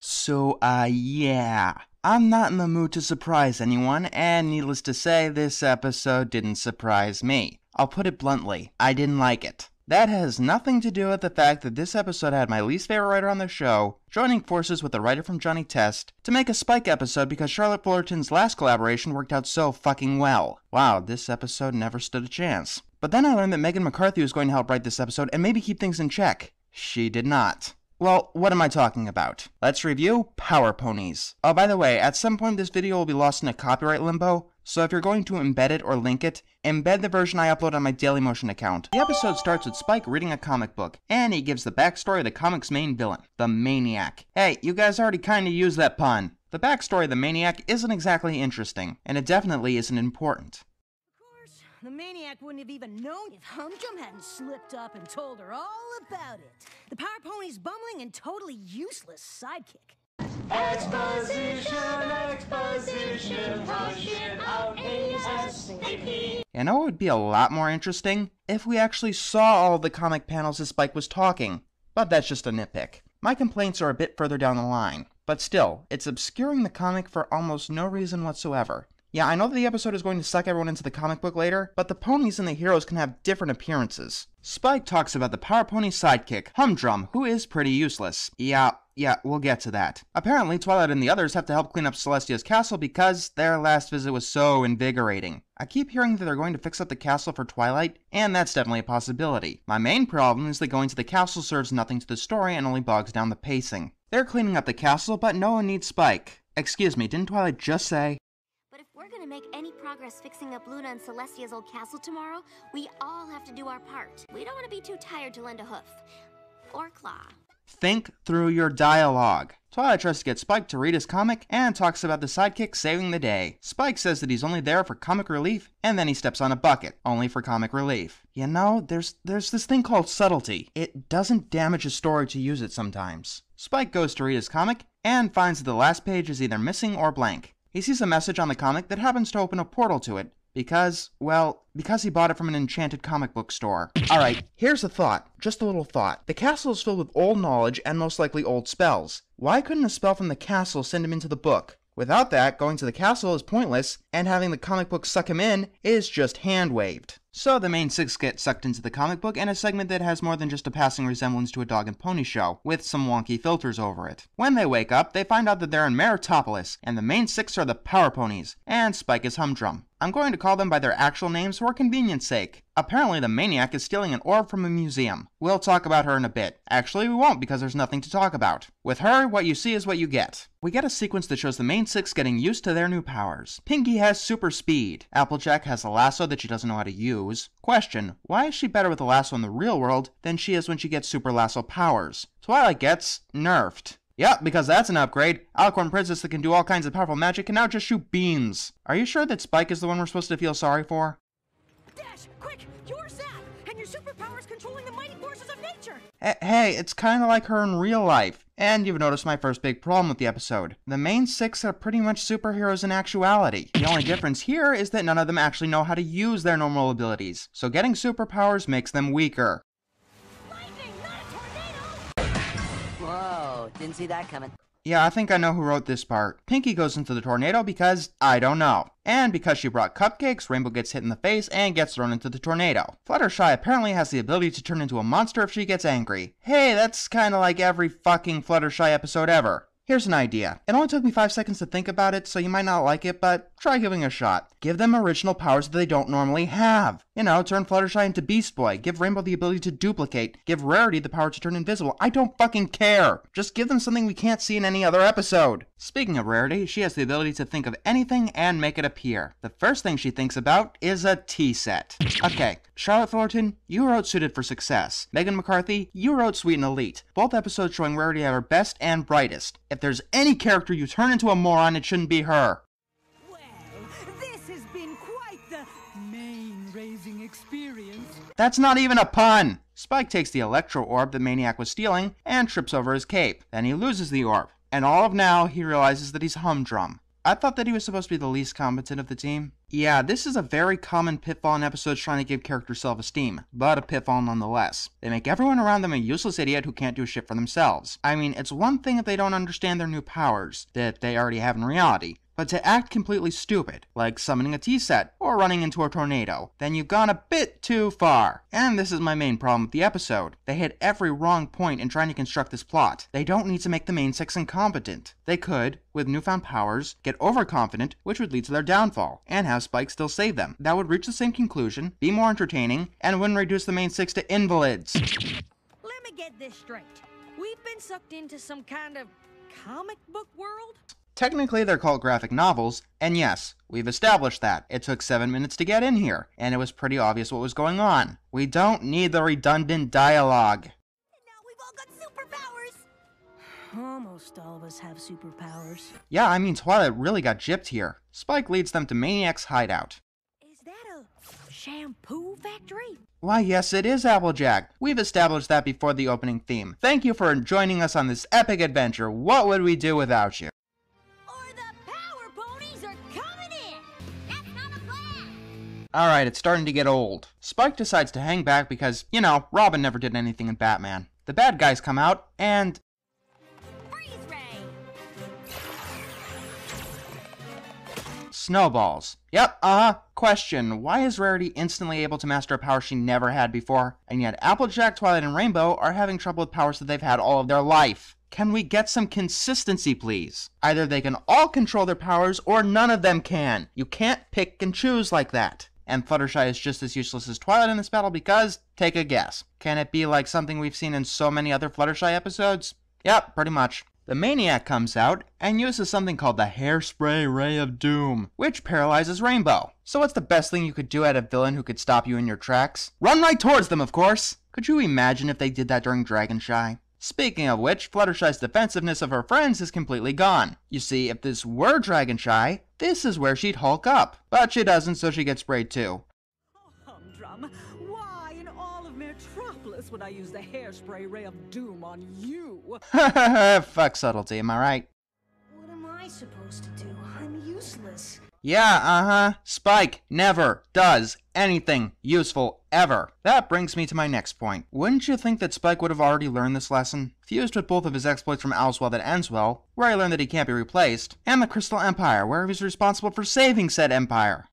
So, yeah. I'm not in the mood to surprise anyone, and needless to say, this episode didn't surprise me. I'll put it bluntly, I didn't like it. That has nothing to do with the fact that this episode had my least favorite writer on the show joining forces with the writer from Johnny Test to make a Spike episode because Charlotte Fullerton's last collaboration worked out so fucking well. Wow, this episode never stood a chance. But then I learned that Megan McCarthy was going to help write this episode and maybe keep things in check. She did not. Well, what am I talking about? Let's review Power Ponies. Oh, by the way, at some point this video will be lost in a copyright limbo, so if you're going to embed it or link it, embed the version I upload on my Dailymotion account. The episode starts with Spike reading a comic book, and he gives the backstory of the comic's main villain, the Maniac. Hey, you guys already kinda used that pun. The backstory of the Maniac isn't exactly interesting, and it definitely isn't important. The Maniac wouldn't have even known if Humdrum hadn't slipped up and told her all about it. The Power Pony's bumbling and totally useless sidekick. Exposition, rush it out ASAP. You know, it would be a lot more interesting if we actually saw all the comic panels as Spike was talking. But that's just a nitpick. My complaints are a bit further down the line. But still, it's obscuring the comic for almost no reason whatsoever. Yeah, I know that the episode is going to suck everyone into the comic book later, but the ponies and the heroes can have different appearances. Spike talks about the Power Pony sidekick, Humdrum, who is pretty useless. Yeah, we'll get to that. Apparently, Twilight and the others have to help clean up Celestia's castle because their last visit was so invigorating. I keep hearing that they're going to fix up the castle for Twilight, and that's definitely a possibility. My main problem is that going to the castle serves nothing to the story and only bogs down the pacing. They're cleaning up the castle, but no one needs Spike. Excuse me, didn't Twilight just say? We're gonna make any progress fixing up Luna and Celestia's old castle tomorrow. We all have to do our part. We don't want to be too tired to lend a hoof. Or claw. Think through your dialogue. Twilight tries to get Spike to read his comic and talks about the sidekick saving the day. Spike says that he's only there for comic relief, and then he steps on a bucket, only for comic relief. You know, there's this thing called subtlety. It doesn't damage a story to use it sometimes. Spike goes to read his comic and finds that the last page is either missing or blank. He sees a message on the comic that happens to open a portal to it, because he bought it from an enchanted comic book store. Alright, here's a thought, just a little thought. The castle is filled with old knowledge and most likely old spells. Why couldn't a spell from the castle send him into the book? Without that, going to the castle is pointless, and having the comic book suck him in is just hand-waved. So the main six get sucked into the comic book in a segment that has more than just a passing resemblance to a dog and pony show, with some wonky filters over it. When they wake up, they find out that they're in Meritopolis, and the main six are the Power Ponies, and Spike is Humdrum. I'm going to call them by their actual names for convenience sake. Apparently the Maniac is stealing an orb from a museum. We'll talk about her in a bit. Actually, we won't because there's nothing to talk about. With her, what you see is what you get. We get a sequence that shows the main six getting used to their new powers. Pinkie has super speed. Applejack has a lasso that she doesn't know how to use. Question, why is she better with a lasso in the real world than she is when she gets super lasso powers? Twilight gets nerfed. Yep, because that's an upgrade. Alicorn Princess that can do all kinds of powerful magic can now just shoot beams. Are you sure that Spike is the one we're supposed to feel sorry for? Dash, quick! You're Zap, and your superpower is controlling the mighty forces of nature! Hey, it's kinda like her in real life. And you've noticed my first big problem with the episode. The main six are pretty much superheroes in actuality. The only difference here is that none of them actually know how to use their normal abilities. So getting superpowers makes them weaker. Lightning, not a tornado! Whoa, didn't see that coming. Yeah, I think I know who wrote this part. Pinkie goes into the tornado because I don't know. And because she brought cupcakes, Rainbow gets hit in the face and gets thrown into the tornado. Fluttershy apparently has the ability to turn into a monster if she gets angry. Hey, that's kinda like every fucking Fluttershy episode ever. Here's an idea. It only took me 5 seconds to think about it, so you might not like it, but try giving it a shot. Give them original powers that they don't normally have. You know, turn Fluttershy into Beast Boy, give Rainbow the ability to duplicate, give Rarity the power to turn invisible. I don't fucking care! Just give them something we can't see in any other episode. Speaking of Rarity, she has the ability to think of anything and make it appear. The first thing she thinks about is a tea set. Okay, Charlotte Fullerton, you wrote Suited for Success. Megan McCarthy, you wrote Sweet and Elite. Both episodes showing Rarity at her best and brightest. If there's any character you turn into a moron, it shouldn't be her. Well, this has been quite the main hair-raising experience. That's not even a pun! Spike takes the electro orb the Maniac was stealing and trips over his cape. Then he loses the orb. And all of now, he realizes that he's humdrum. I thought that he was supposed to be the least competent of the team. Yeah, this is a very common pitfall in episodes trying to give characters self-esteem, but a pitfall nonetheless. They make everyone around them a useless idiot who can't do shit for themselves. I mean, it's one thing if they don't understand their new powers, that they already have in reality. But to act completely stupid, like summoning a T-set or running into a tornado, then you've gone a bit too far. And this is my main problem with the episode. They hit every wrong point in trying to construct this plot. They don't need to make the main six incompetent. They could, with newfound powers, get overconfident, which would lead to their downfall, and have Spike still save them. That would reach the same conclusion, be more entertaining, and wouldn't reduce the main six to invalids. Let me get this straight. We've been sucked into some kind of comic book world? Technically, they're called graphic novels, and yes, we've established that. It took 7 minutes to get in here, and it was pretty obvious what was going on. We don't need the redundant dialogue. And now we've all got superpowers. Almost all of us have superpowers. Yeah, I mean, Twilight really got gypped here. Spike leads them to Maniac's hideout. Is that a shampoo factory? Why, yes, it is, Applejack. We've established that before the opening theme. Thank you for joining us on this epic adventure. What would we do without you? Alright, it's starting to get old. Spike decides to hang back because, you know, Robin never did anything in Batman. The bad guys come out, and... Freeze ray! Snowballs. Yep, Question, why is Rarity instantly able to master a power she never had before, and yet Applejack, Twilight, and Rainbow are having trouble with powers that they've had all of their life? Can we get some consistency, please? Either they can all control their powers, or none of them can. You can't pick and choose like that. And Fluttershy is just as useless as Twilight in this battle because, take a guess. Can it be like something we've seen in so many other Fluttershy episodes? Yep, pretty much. The Maniac comes out and uses something called the Hairspray Ray of Doom, which paralyzes Rainbow. So what's the best thing you could do at a villain who could stop you in your tracks? Run right towards them, of course! Could you imagine if they did that during Dragonshy? Speaking of which, Fluttershy's defensiveness of her friends is completely gone. You see, if this were Dragonshy, this is where she'd hulk up. But she doesn't, so she gets sprayed too. Oh, humdrum. Why in all of Metropolis would I use the hairspray ray of doom on you? Fuck subtlety, am I right? What am I supposed to do? I'm useless. Yeah, Spike never does anything useful ever. That brings me to my next point. Wouldn't you think that Spike would have already learned this lesson? Fused with both of his exploits from Owl's Well that ends well, where he learned that he can't be replaced, and the Crystal Empire, where he was responsible for saving said empire.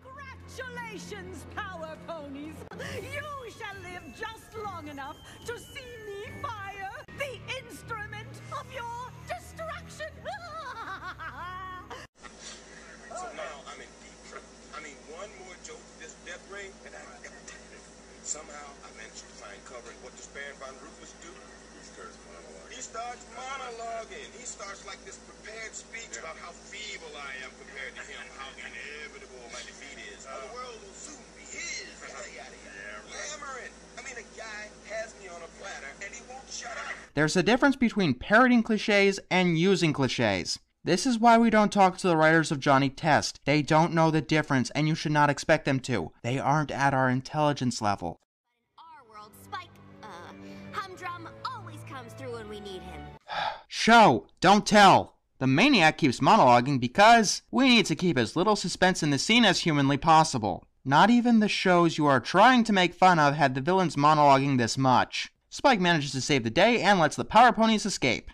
Congratulations, Power Ponies! You shall live just long enough to see me fire the instrument of your destruction! So now I'm in deep trouble. I mean, one more joke to this death ray, and somehow I managed to find cover in what does Baron von Rufus do? He starts monologuing. He starts like this prepared speech about how feeble I am compared to him, how inevitable my defeat is, how the world will soon be his. Yammering. I mean, a guy has me on a platter, and he won't shut up. There's a difference between parroting cliches and using cliches. This is why we don't talk to the writers of Johnny Test. They don't know the difference, and you should not expect them to. They aren't at our intelligence level. In our world, Spike, humdrum always comes through when we need him. Show, don't tell. The Maniac keeps monologuing because we need to keep as little suspense in the scene as humanly possible. Not even the shows you are trying to make fun of had the villains monologuing this much. Spike manages to save the day and lets the Power Ponies escape.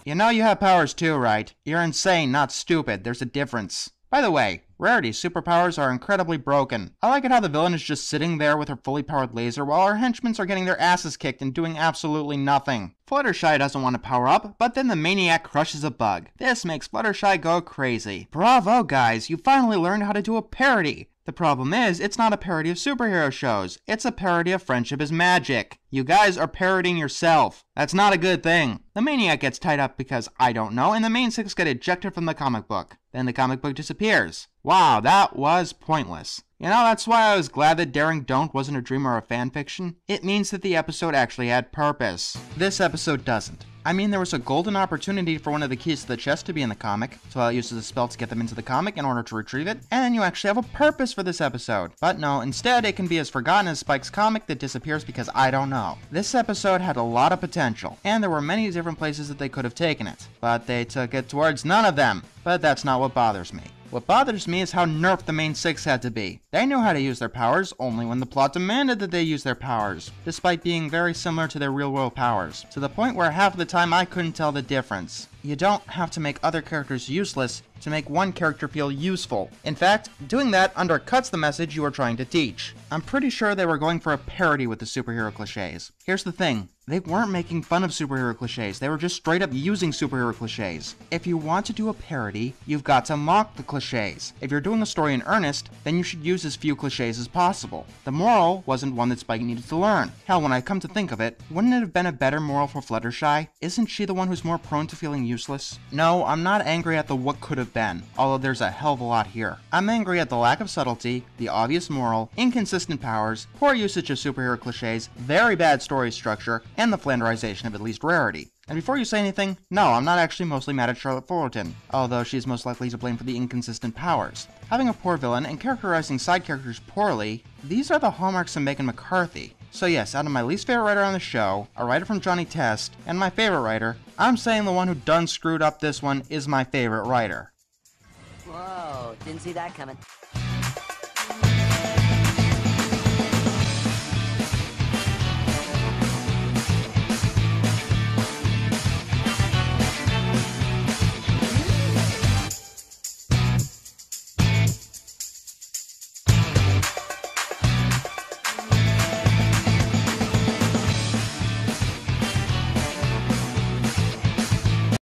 You know you have powers too, right? You're insane, not stupid. There's a difference. By the way, Rarity's superpowers are incredibly broken. I like it how the villain is just sitting there with her fully powered laser while her henchmen are getting their asses kicked and doing absolutely nothing. Fluttershy doesn't want to power up, but then the Maniac crushes a bug. This makes Fluttershy go crazy. Bravo, guys, you finally learned how to do a parody. The problem is, it's not a parody of superhero shows. It's a parody of Friendship is Magic. You guys are parodying yourself. That's not a good thing. The Maniac gets tied up because I don't know, and the main six get ejected from the comic book. Then the comic book disappears. Wow, that was pointless. You know, that's why I was glad that Daring Don't wasn't a dream or a fanfiction. It means that the episode actually had purpose. This episode doesn't. I mean, there was a golden opportunity for one of the keys to the chest to be in the comic. Twilight uses a spell to get them into the comic in order to retrieve it, and you actually have a purpose for this episode. But no, instead it can be as forgotten as Spike's comic that disappears because I don't know. This episode had a lot of potential, and there were many different places that they could have taken it, but they took it towards none of them. But that's not what bothers me. What bothers me is how nerfed the main six had to be. They knew how to use their powers only when the plot demanded that they use their powers, despite being very similar to their real-world powers, to the point where half of the time I couldn't tell the difference. You don't have to make other characters useless to make one character feel useful. In fact, doing that undercuts the message you are trying to teach. I'm pretty sure they were going for a parody with the superhero cliches. Here's the thing. They weren't making fun of superhero cliches, they were just straight up using superhero cliches. If you want to do a parody, you've got to mock the cliches. If you're doing a story in earnest, then you should use as few cliches as possible. The moral wasn't one that Spike needed to learn. Hell, when I come to think of it, wouldn't it have been a better moral for Fluttershy? Isn't she the one who's more prone to feeling useless? No, I'm not angry at the what could have been, although there's a hell of a lot here. I'm angry at the lack of subtlety, the obvious moral, inconsistent powers, poor usage of superhero cliches, very bad story structure, and the flanderization of at least rarity. And before you say anything, no, I'm not actually mostly mad at Charlotte Fullerton, although she's most likely to blame for the inconsistent powers. Having a poor villain and characterizing side characters poorly, these are the hallmarks of Megan McCarthy. So yes, out of my least favorite writer on the show, a writer from Johnny Test, and my favorite writer, I'm saying the one who done screwed up this one is my favorite writer. Whoa, didn't see that coming.